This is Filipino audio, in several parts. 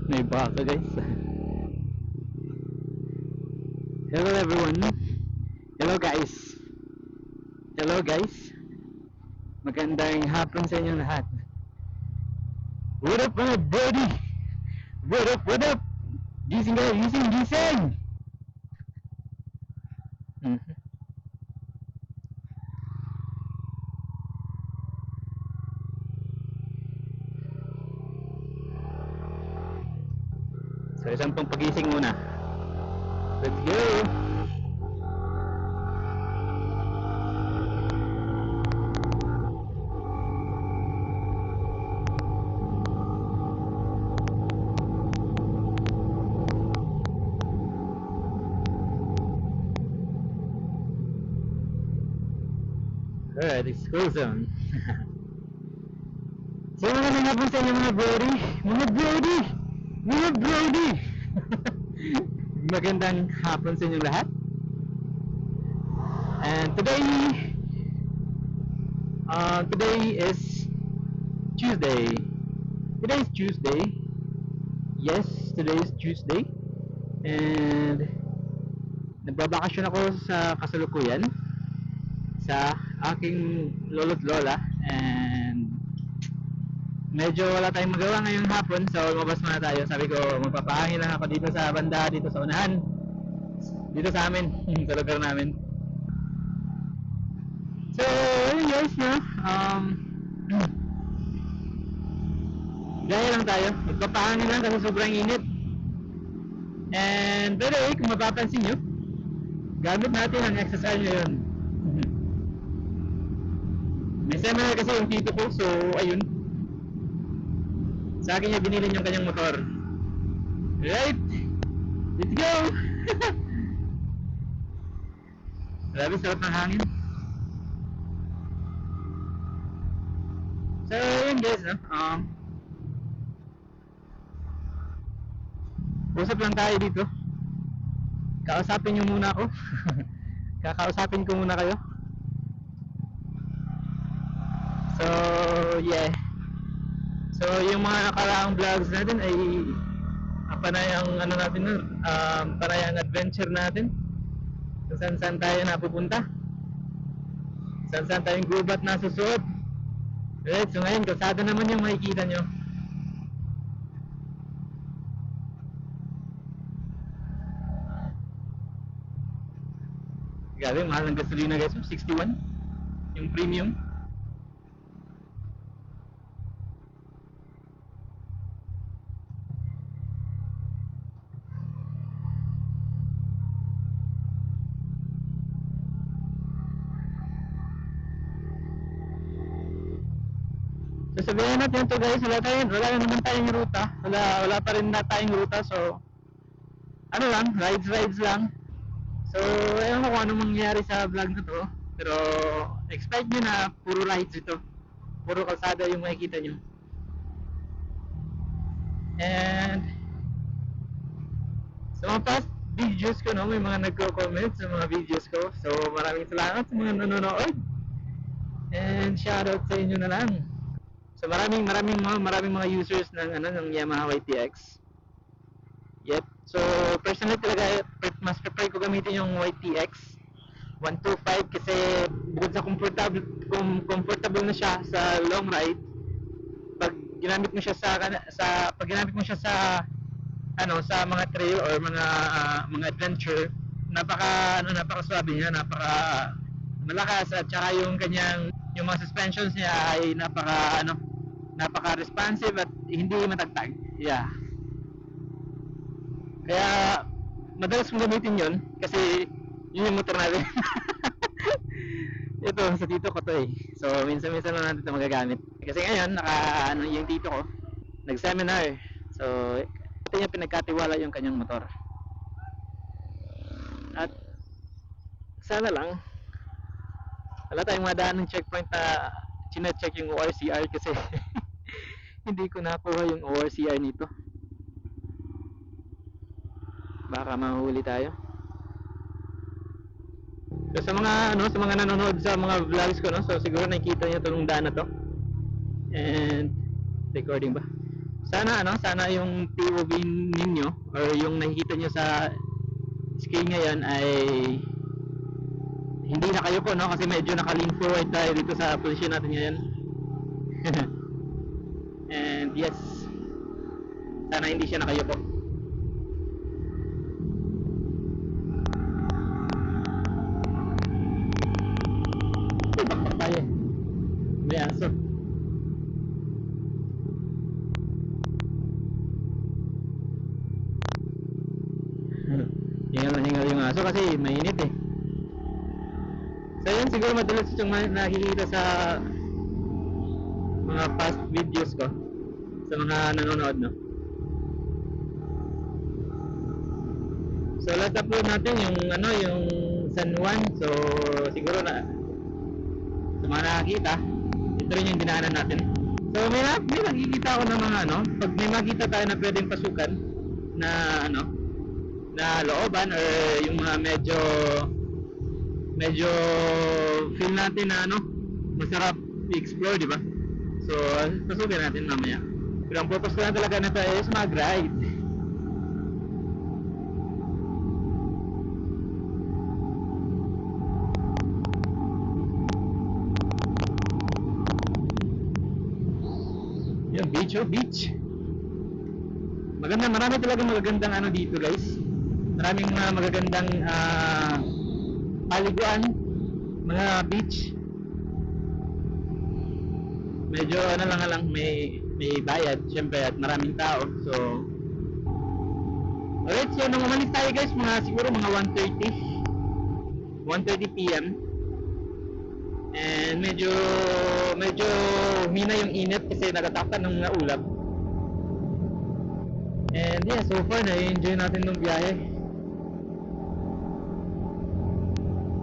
May baka guys. Hello everyone. Hello guys. Hello guys. Magandang hapon sa inyong lahat. What up mga buddy? What up, what up? Gising kayo, gising, gising! So isang pang pagising muna. Let's go! Alright, it's school zone. So magandang hapon sa inyo mga brody. Mga brody! Mga brody! Magandang hapon sa inyong lahat. And today is Tuesday. Today is Tuesday. Yes, today is Tuesday. And nagbabakasyon ako sa kasalukuyan sa aking lolo't lola, and medyo wala tayong magawa ngayong hapon, so lumabas muna tayo. Sabi ko magpapahangin lang ako dito sa banda, dito sa unahan, dito sa amin, sa lugar namin. So yun guys, no? Gaya lang tayo, magpapahangin lang kasi sobrang init. And by the way, kung mapapansin nyo, gamit natin ang exercise ngayon. May seminar kasi yung tito ko, so ayun, sa akin niya binili yung kanyang motor. Right, let's go! Grabe sarap ng hangin. So yun guys, no? Usap lang tayo dito. Kausapin nyo muna ako. Kakausapin ko muna kayo. So yeah. So yung mga nakaraang vlogs natin ay panayang ano natin nun, panayang adventure natin. Kung saan saan tayo napupunta, saan saan tayong gubat na susuot. Right, so ngayon kalsada naman yung makikita nyo. Grabe, mahal ng gasolina guys, 61 yung premium. So sabihin natin ito guys, wala naman tayong ruta, wala pa rin na tayong ruta, so ano lang, rides lang. So ewan ko kung ano mangyayari sa vlog na to, pero expect nyo na puro rides ito, puro kalsada yung makikita nyo. And sa mga past videos ko, no, may mga nagko-comment sa mga videos ko, so maraming salamat sa mga nanonood, and shoutout sa inyo na lang. So maraming mga users ng Yamaha YTX. Yep. So personally talaga mas prefer ko gamitin yung YTX 125 kasi bukod sa comfortable na siya sa long ride, pag ginamit mo siya pag ginamit mo siya sa sa mga trail or mga adventure, napaka swabe niya, napaka malakas, at saka yung mga suspensions niya ay napaka responsive at hindi matagtag. Yeah. Kaya madalas kong gamitin yun kasi yun yung motor natin. Ito sa tito ko to eh. So minsan lang natin ito magagamit. Kasi ngayon yung tito ko nag-seminar. So ito yung pinagkatiwala yung kanyang motor. At sana lang wala tayong madaan ng checkpoint na chine-check yung ORCR kasi hindi ko nakuha yung ORCR nito. Baka mahuli tayo. So sa mga nanonood sa mga vlogs ko, no, so siguro nakikita niyo tong daan na to. And recording ba? Sana ano, sana yung POV ninyo or yung nakikita nyo sa screen ngayon ay hindi na kayo po, no? Kasi medyo naka-lean forward tayo dito sa position natin ngayon. And yes, sana hindi siya nakayo po. Bakbak tayo. May aso. Hingal na hingal yung aso kasi mainit eh. So yun, siguro madalas yung nakikita sa mga past videos ko sa mga nanonood, no? So last upload natin yung ano, yung San Juan. So siguro na sa mga nakakita, ito rin yung dinaanan natin. So may nakikita ako ng mga ano, pag may makita tayo na pwedeng pasukan na ano, na looban or yung mga medyo medyo feel natin na ano, masarap i-explore, di ba? So pasukin natin mamaya. Pero ang purpose ko lang talaga nito is mag-ride. Yung beach, oh beach. Maganda, marami talaga magagandang ano dito guys. Maraming mga magagandang paliguan, mga beach. Medyo ano lang may bayad syempre at maraming tao. So alright, so nung umalis tayo guys, mga siguro mga 1:30 PM. And medyo humina yung init kasi nagatakan ng mga ulap. And yeah, so far na-enjoy natin ng biyahe.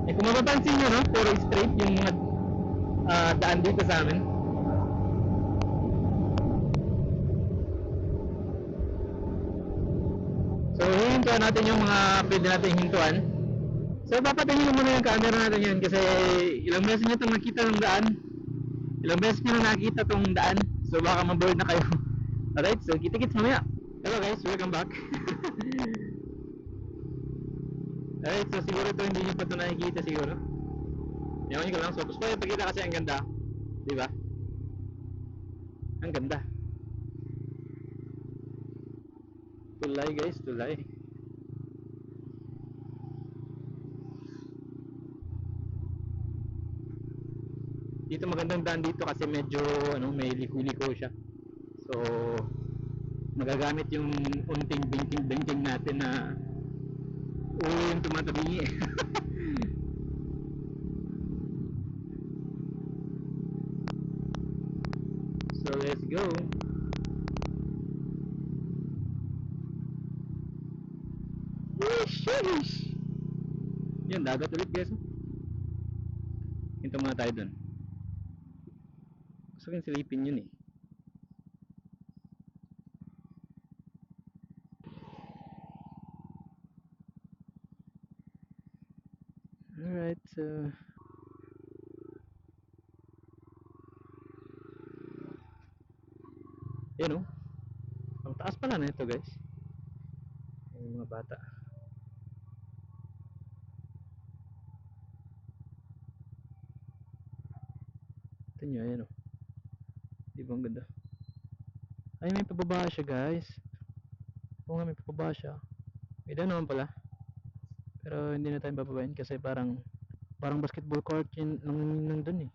Eh kung mapapansin nyo, no, puro straight yung mga daan dito sa amin. So hihintuan natin yung mga pwede natin hintuan. So papatayin muna yung camera natin yun kasi ilang beses nyo itong nakita ng daan. Ilang beses nyo na nakita itong daan. So baka maboard na kayo. Alright, so kita-kits mamaya. Hello guys, welcome back. Alright, so siguro ito hindi nyo pa ito nakikita siguro. Ewan ko lang, so gusto ko yung pagkita kasi ang ganda. Diba? Ang ganda. Tulay guys, tulay. Dito magandang daan dito kasi medyo ano, may liko-liko siya. So magagamit yung unting blinking natin na yung tumatabingi. So let's go. Sheesh! Yun, dagat ulit guys. Hinto muna tayo dun. Gusto ko yung silipin yun eh. Alright, so yun oh. Ang taas pala na ito guys. Yung mga bata. Ito nyo, ayan oh. Di ba ang ganda? Ay, may pababa siya guys. Oo nga, may pababa siya. May daan naman pala. Pero hindi na tayo bababain kasi parang basketball court yun nang dun eh.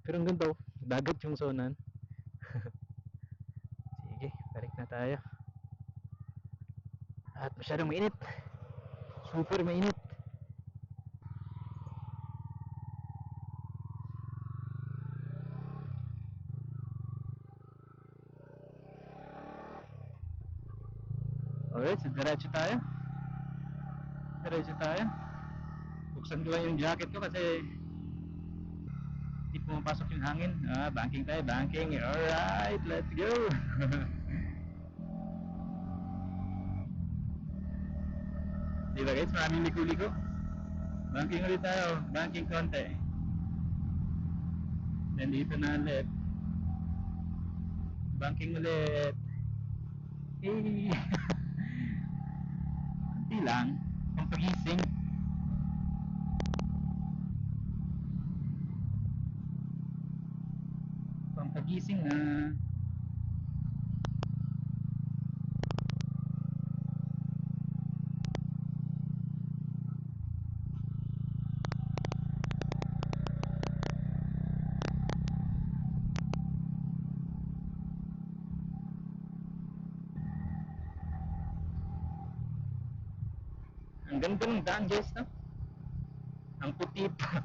Pero ang ganda oh. Dagat yung zonan. Sige, balik na tayo. At masyadong mainit. Super mainit. Alright, so diretso tayo. Diretso tayo. Buksan ko lang yung jacket ko kasi hindi pumapasok yung hangin. Banking tayo, banking. Alright, let's go. Diba guys, maraming liko-liko. Banking ulit tayo, banking konti. Then dito na left. Banking ulit. Eh, hindi lang. Pampagising. Pampagising na. Ang ganda ng daan guys, no? Ang puti pa.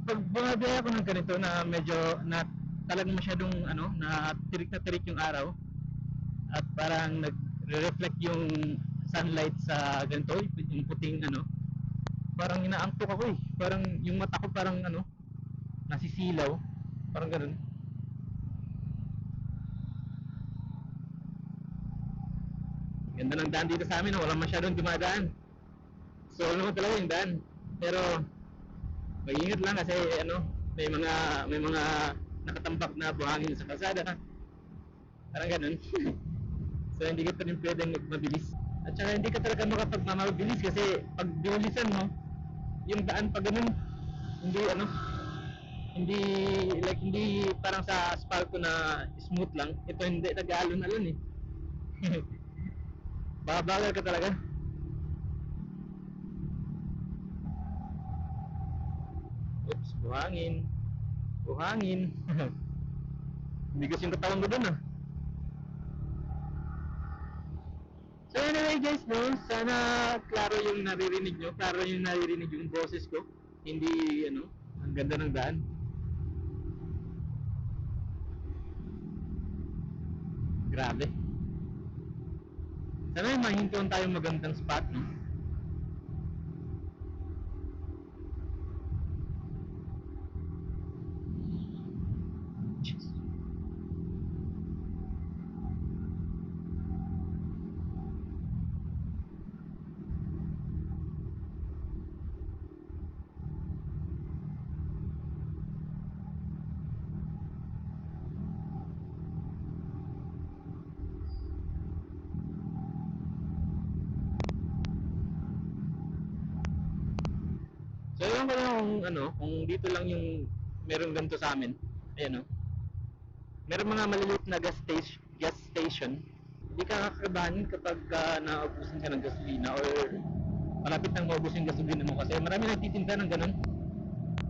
Pag bumabaya ako ng ganito na medyo na talagang masyadong ano, na tirik yung araw at parang nagre-reflect yung sunlight sa ganito, yung puting ano, parang inaantok ako eh. Parang yung mata ko parang ano, nasisilaw. Parang ganun. Ganda ng daan dito sa amin, no? Walang masyadong dumadaan. So, naman talaga yung daan. Pero, mag-ingat lang kasi ano, may mga nakatambak na buhangin sa kalsada. Parang ganun. So, hindi ka pa rin pwedeng mabilis. At saka hindi ka talaga makapagmamabilis kasi pag binulisan mo, yung daan pa ganun, hindi ano, hindi parang sa asfalto na smooth lang. Ito hindi, nag-aalon-alon eh. Babagal ka talaga. Oops, buhangin. Buhangin. Bigas yung katawan ko dun ah. So anyway guys, no, sana klaro yung naririnig nyo, klaro yung naririnig yung boses ko. Hindi ano, ang ganda ng daan. Grabe. Sana may mahintuan tayong magandang spot, no? So ewan ko lang kung ano, kung dito lang yung meron ganito sa amin. Ayan no. Meron mga maliliit na gas station. Hindi ka kakabahan kapag naubusan ka ng gasolina or malapit nang maubos yung gasolina mo kasi marami nagtitinda ng ganun.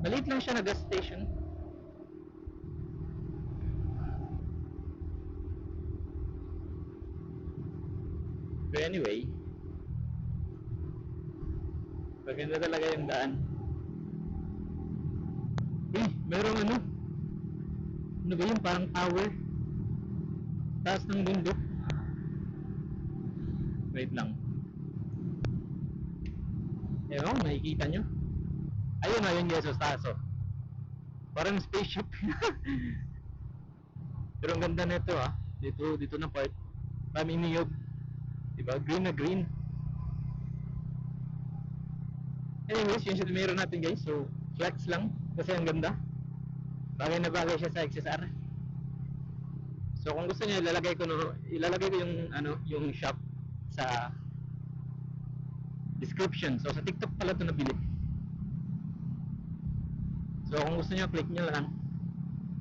Maliit lang siya na gas station. But anyway, maganda talaga yung daan. Eh, merong ano? Ano ba yun? Parang tower. Taas ng bundok. Wait lang. Ewan ko, nakikita nyo? Ayun na yung Jesus taso. Parang spaceship. Pero ang ganda nito ah. Dito na part. Maraming niyog. Diba? Green na green. Anyways, yun siya meron natin guys. So, flex lang. Kasi ang ganda. Bagay na bagay siya sa XSR. So, kung gusto niyo ilalagay ko yung ano, yung shop sa description. So, sa TikTok pala ito nabili. So, kung gusto niyo click niyo lang.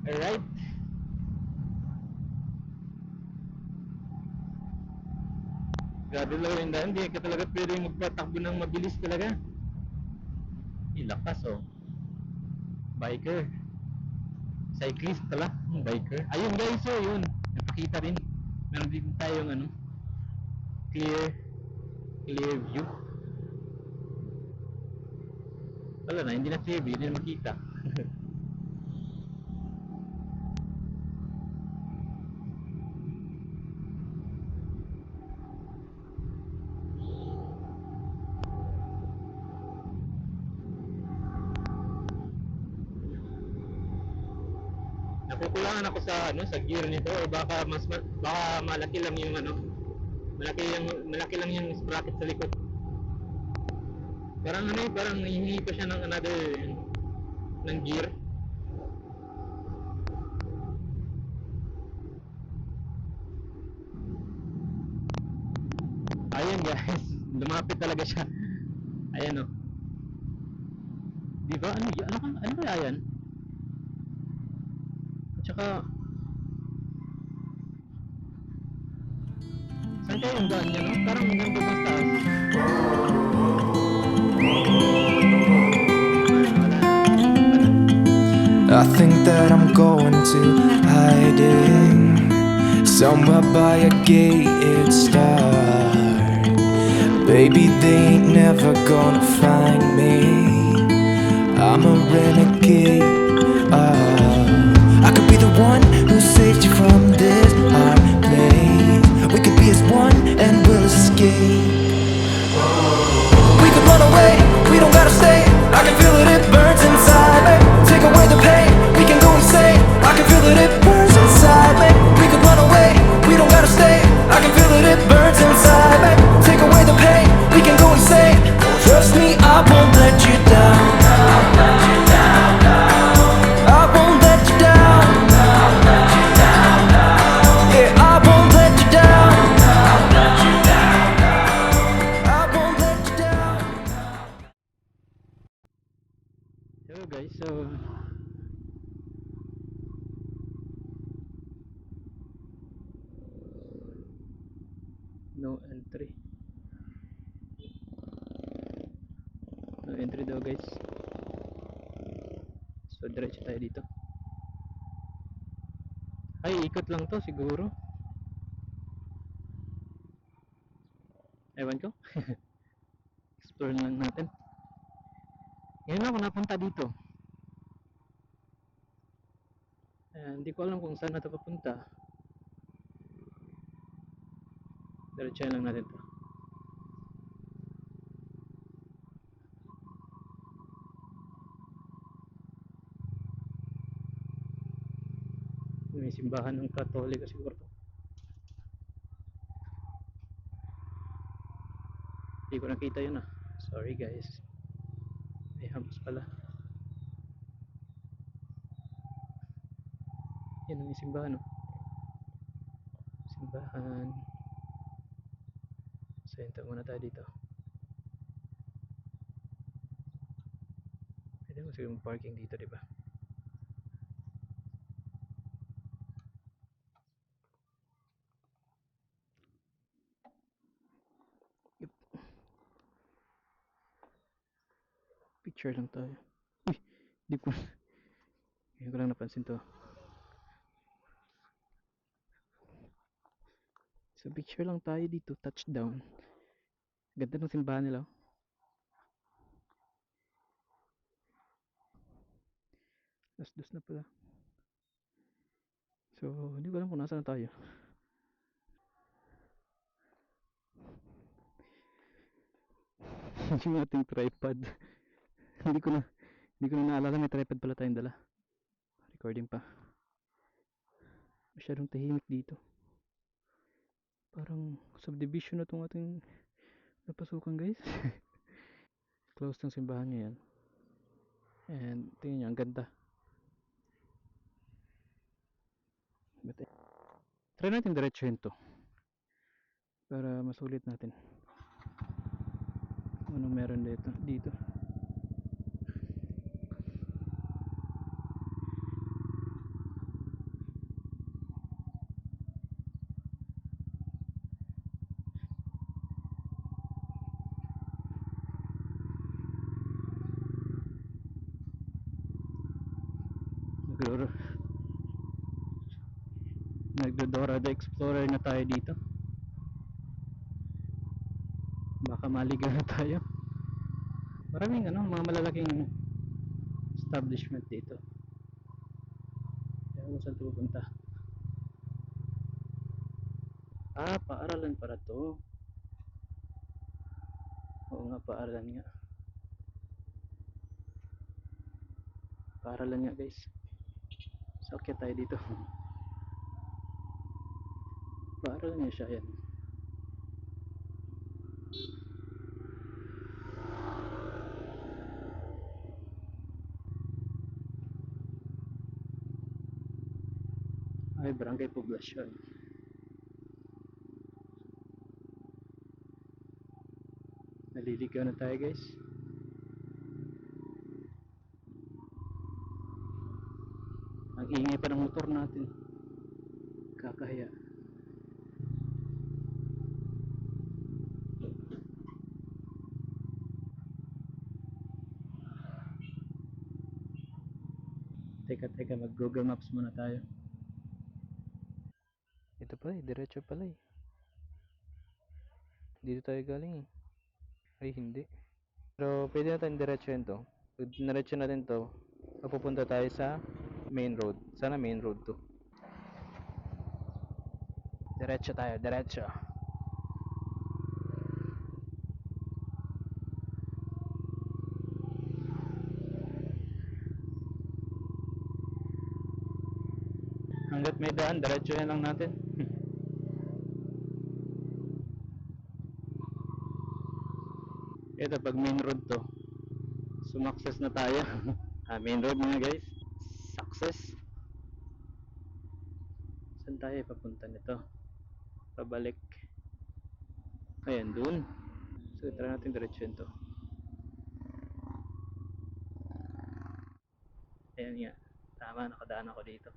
Alright. Grabe lang yung daan. Hindi ka talaga pwedeng magpatakbo ng mabilis talaga. Ilakas oh. Biker. Cyclist pala. Biker. Ayun guys oh, yun. Napakita rin. Meron din tayong ano, clear view. Wala na, hindi na clear view. Hindi na makita. Nakukulangan ako sa ano, sa gear nito o baka baka malaki lang yung ano, malaki lang yung sprocket sa likod. Parang ano, parang hihingi pa siya ng another ng gear. Ayan guys, lumapit talaga siya. Ayan o. Di ba? Ano kaya yan? At saka, saan kaya yung daan niya, no? Parang nandun sa taas. I think that I'm going to hiding somewhere by a gated star. Baby, they ain't never gonna find me. I'm a renegade. I could be the one who saved you from this hard place. We could be as one and we'll escape. We could run away, we don't gotta stay. I can feel it, it burns inside me. Take away the pain, we can go insane. I can feel it, it burns inside me. We could run away, we don't gotta stay. I can feel it, it burns inside me. Take away the pain, we can go insane. Trust me, I won't let you down. I won't let you down. Yeah, I won't let you down. I won't let you down. So guys, so no entry. No entry daw guys. So diretso tayo dito. Ay, ikot lang to siguro. Ewan ko. Explore na lang natin. Ngayon ako napunta dito. Hindi ko alam kung saan na ito papunta. Diretso lang natin to. May simbahan ng Katoliko siguro to. Hindi ko nakita yun ah. Sorry guys. May hams pala. Yan ang simbahan oh. Simbahan. So ito muna tayo dito. Pwede mo siguro parking dito, di ba? Yup. Picture lang tayo. Uy, di ko. Ngayon ko lang napansin to. So picture lang tayo dito, touchdown. Ganda ng simbahan nila. Dos na pala. So, hindi ko alam kung nasaan na tayo. Yung ating tripod. hindi ko na hindi ko na naalala may tripod pala tayong dala. Recording pa. Masyadong tahimik dito. Parang subdivision na itong ating napasukan guys. Close ng simbahan ngayon. And tingnan nyo, ang ganda. Try natin diretsuhin to para masulit natin anong meron dito. Nagdodora the Explorer na tayo dito. Baka maligaw na tayo. Maraming mga malalaking establishment dito. Kaya kung saan ito pupunta. Paaralan para to. Oo nga, paaralan nga. Paaralan nga guys. So, okay tayo dito. Paaralan nga siya yan. Ay, Barangay Poblacion. Naliligaw na tayo guys. Ang ingay pa ng motor natin. Kakahiya. Teka, mag Google Maps muna tayo. Ito pala eh, diretso pala eh. Dito tayo galing eh. Ay hindi. Pero pwede natin diretso yun to. Pag diretso natin to, mapupunta tayo sa main road. Sana main road to. Diretso tayo, diretso. Hanggat may daan, diretso yan lang natin. Ito, pag main road to, sumakses na tayo. Main road mga guys. Success. Saan tayo papunta nito? Pabalik. Ayan, dun. So, tara natin diretso yun to. Ayan nga. Tama, nakadaan ako dito.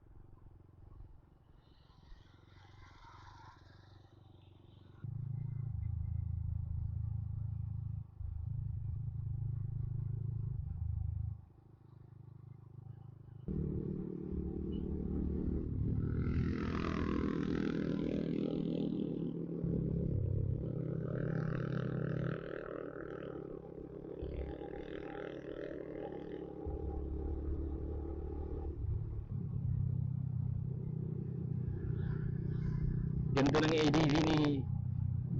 Ganda ng ADV ni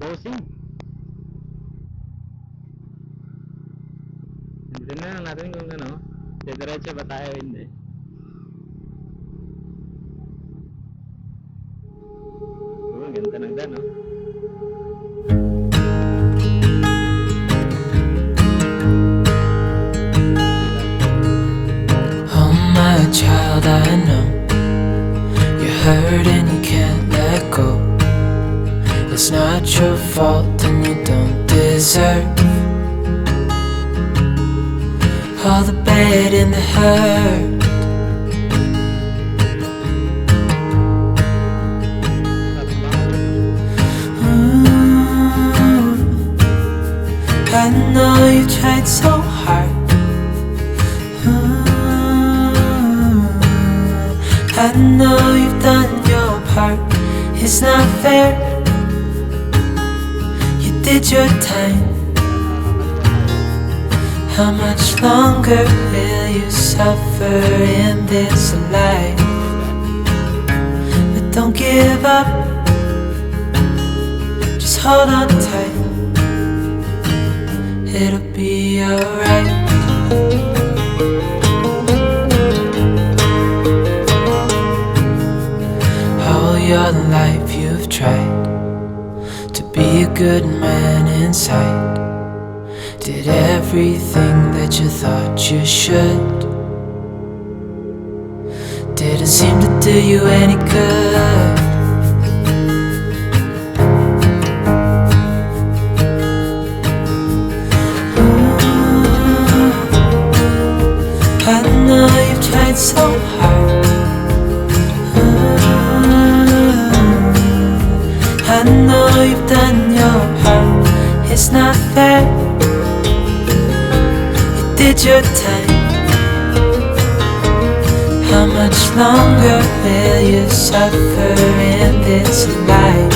Bossing. Hindi na lang natin kung ano, diretso ba tayo hindi. Ganda ng daan, no? Oh my child, I know you're hurt and you can't let go. It's not your fault and you don't deserve all the bad and the hurt. I know you tried so hard. I know you've done your part. It's not fair. You did your time. How much longer will you suffer in this life? But don't give up. Just hold on tight. It'll be alright. All your life you've tried to be a good man inside. Did everything that you thought you should. Didn't seem to do you any good. I know you've tried so hard. I know you've done your part. It's not fair. You did your time. How much longer will you suffer in this life?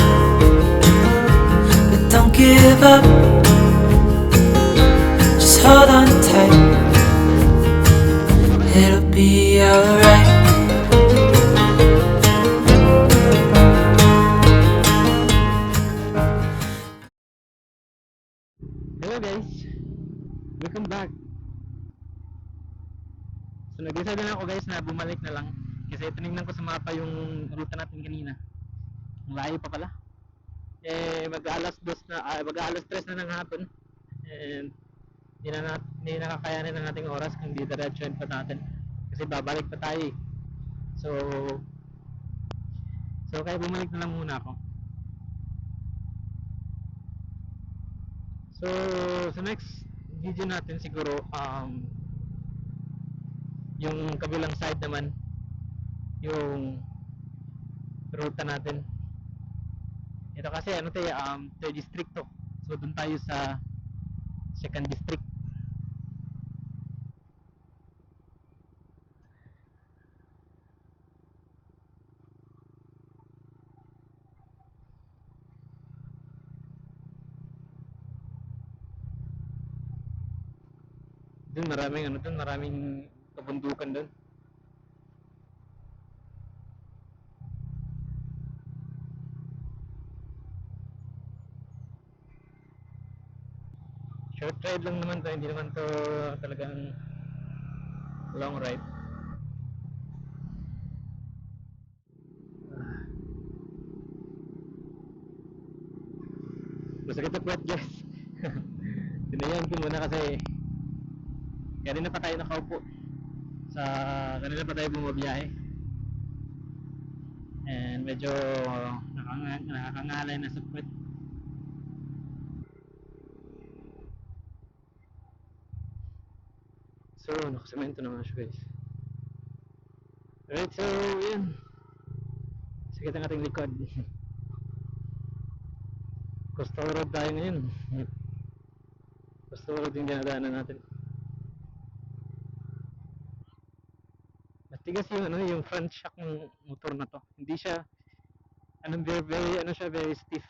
But don't give up. Just hold on tight. It'll be alright. Hello guys, welcome back. So nag-decide na ako guys na bumalik na lang kasi tinignan ko sa mapa yung ruta natin kanina. Ang layo pa pala. Mag-alas 2 na, mag-alas 3 na ng hapon. And hindi nakakayanin ng ating oras kung di diretsuhin pa natin. Kasi babalik pa tayo eh. So kaya bumalik na lang muna ako. So So sa next video natin siguro yung kabilang side naman, yung ruta natin. Ito kasi ano to, third district to. So doon tayo sa second district. Doon maraming ano doon, maraming kabundukan doon. Short ride lang naman to, hindi naman to talagang long ride. Masakit na puwet guys. Tinayan ko muna kasi kanina pa tayo nakaupo. Kanina pa tayo bumabiyahe. And medyo nakakangalay na sa puwet. So, nakasemento naman siya guys. Alright, so yun. Sakit ang ating likod. Coastal road tayo ngayon. Coastal road yung dinadaanan natin. Matigas yung ano, yung front shock ng motor na to. Hindi siya very stiff.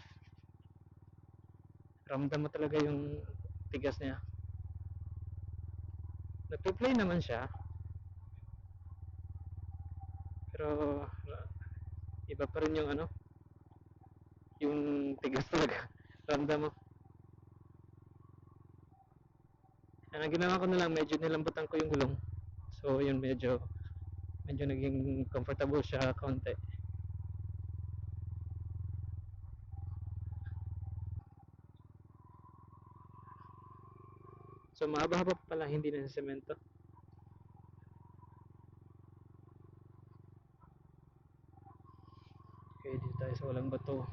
Ramdam mo talaga yung tigas niya. Nagpo-play naman siya. Pero iba pa rin yung ano, yung tigas talaga. Ramdam mo. Ang ginawa ko na lang, medyo nilambutan ko yung gulong. So yun, medyo naging comfortable siya kaunti. So mahaba-haba pa pala, hindi na sa semento. Okay, dito tayo sa walang bato.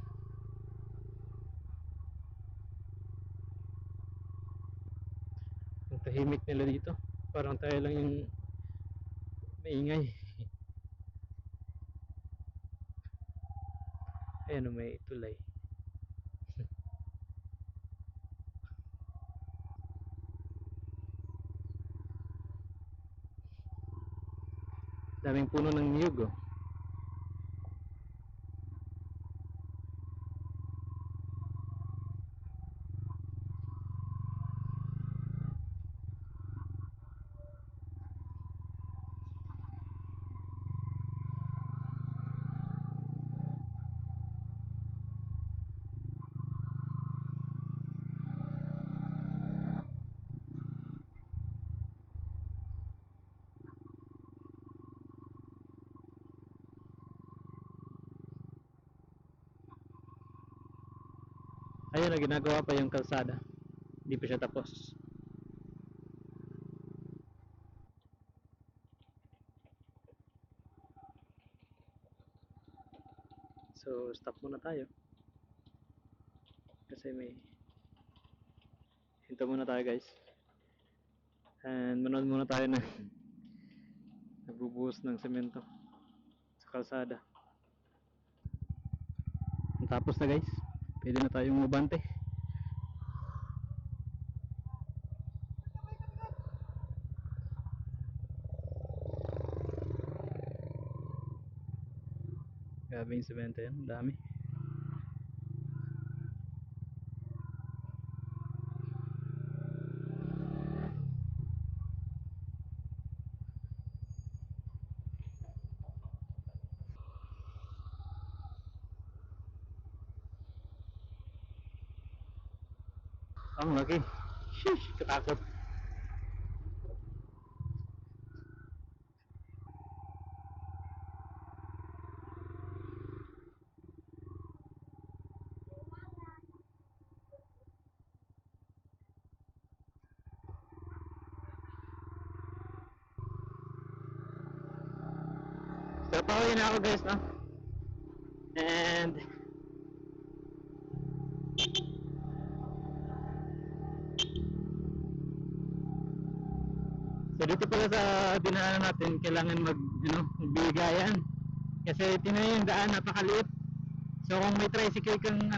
Ang tahimik nila dito. Parang tayo lang yung maingay. Ayan, may tulay. Daming puno ng niyog, oh. Ayun na, ginagawa pa yung kalsada. Hindi pa siya tapos. So, stop muna tayo. Kasi hinto muna tayo guys. And manood muna tayo na nagbubuhos ng semento sa kalsada. Tapos na guys. Pwede na tayong mabante. Grabe yung semento yan, dami. Ang laki. Sheesh, katakot. So, pauwi na ako guys, no? And So dito pala sa dinaanan natin, kailangan magbigayan. Kasi tingnan yung daan, napakaliit. So kung may tricycle kang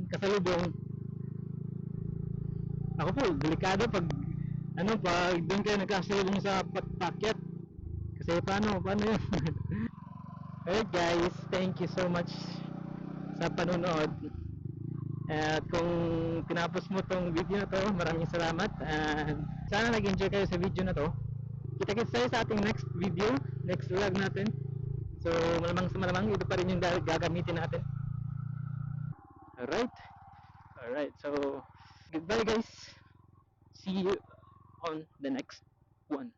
kasalubong, ako po, delikado pag doon kayo nagkasalubong sa pakyat. Kasi paano yun? Alright guys, thank you so much sa panonood. At kung tinapos mo tong video na to, maraming salamat. And sana nag-enjoy kayo sa video na to. Kita-kits tayo sa ating next video, next vlog natin. So malamang sa malamang, ito pa rin yung gagamitin natin. Alright. Alright, so goodbye guys. See you on the next one.